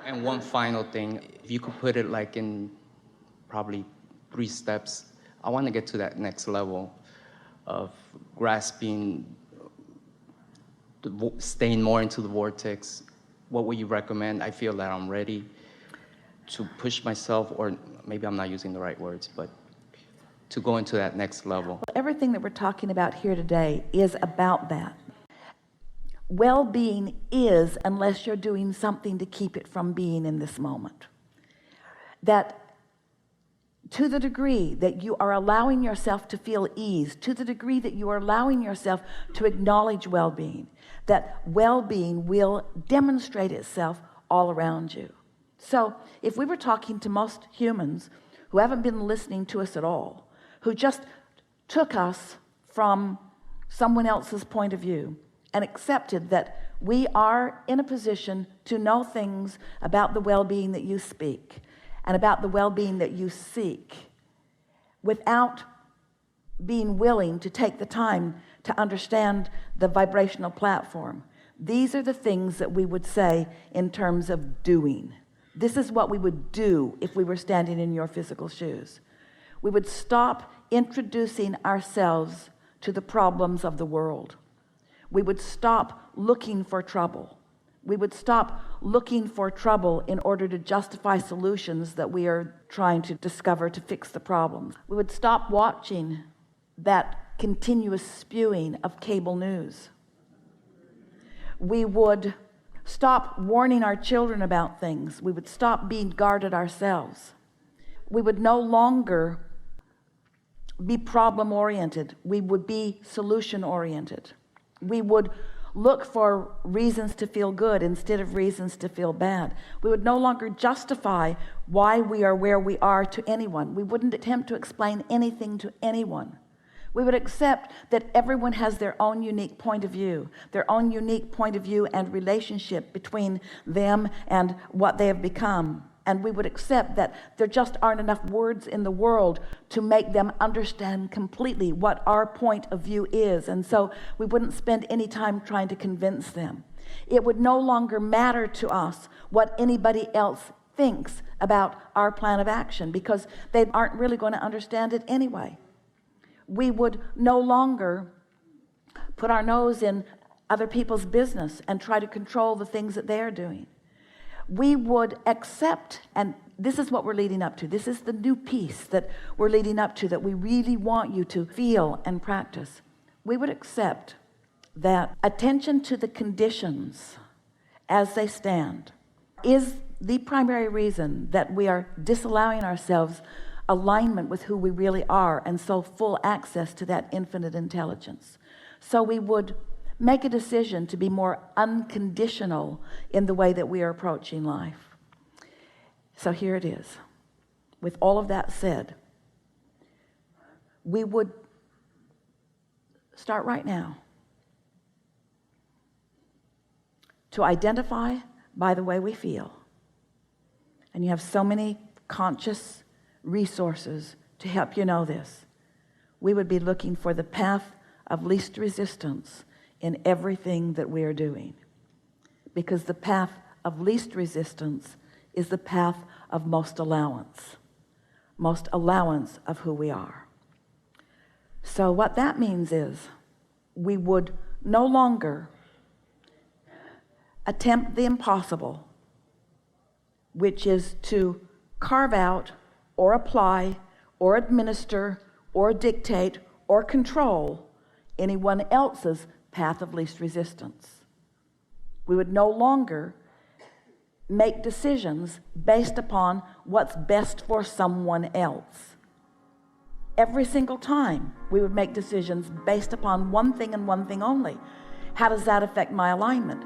And one final thing, if you could put it like in probably 3 steps, I want to get to that next level of grasping, staying more into the vortex. What would you recommend? I feel that I'm ready to push myself, or maybe I'm not using the right words, but to go into that next level. Everything that we're talking about here today is about that. Well-being is, unless you're doing something to keep it from being in this moment. That to the degree that you are allowing yourself to feel ease, to the degree that you are allowing yourself to acknowledge well-being, that well-being will demonstrate itself all around you. So if we were talking to most humans who haven't been listening to us at all, who just took us from someone else's point of view and accepted that we are in a position to know things about the well-being that you speak and about the well-being that you seek, without being willing to take the time to understand the vibrational platform, these are the things that we would say in terms of doing. This is what we would do if we were standing in your physical shoes. We would stop introducing ourselves to the problems of the world. We would stop looking for trouble. We would stop looking for trouble in order to justify solutions that we are trying to discover to fix the problems. We would stop watching that continuous spewing of cable news. We would stop warning our children about things. We would stop being guarded ourselves. We would no longer be problem-oriented. We would be solution-oriented. We would look for reasons to feel good instead of reasons to feel bad. We would no longer justify why we are where we are to anyone. We wouldn't attempt to explain anything to anyone. We would accept that everyone has their own unique point of view, and relationship between them and what they have become. And we would accept that there just aren't enough words in the world to make them understand completely what our point of view is. And so we wouldn't spend any time trying to convince them. It would no longer matter to us what anybody else thinks about our plan of action, because they aren't really going to understand it anyway. We would no longer put our nose in other people's business and try to control the things that they are doing. We would accept, and this is what we're leading up to. This is the new piece that we're leading up to, that we really want you to feel and practice. We would accept that attention to the conditions as they stand is the primary reason that we are disallowing ourselves alignment with who we really are, and so full access to that infinite intelligence. So we would make a decision to be more unconditional in the way that we are approaching life. So here it is. With all of that said, we would start right now to identify by the way we feel. And you have so many conscious resources to help you know this. We would be looking for the path of least resistance in everything that we are doing, because the path of least resistance is the path of most allowance of who we are. So what that means is we would no longer attempt the impossible, which is to carve out or apply or administer or dictate or control anyone else's path of least resistance. We would no longer make decisions based upon what's best for someone else. Every single time we would make decisions based upon one thing and one thing only. How does that affect my alignment?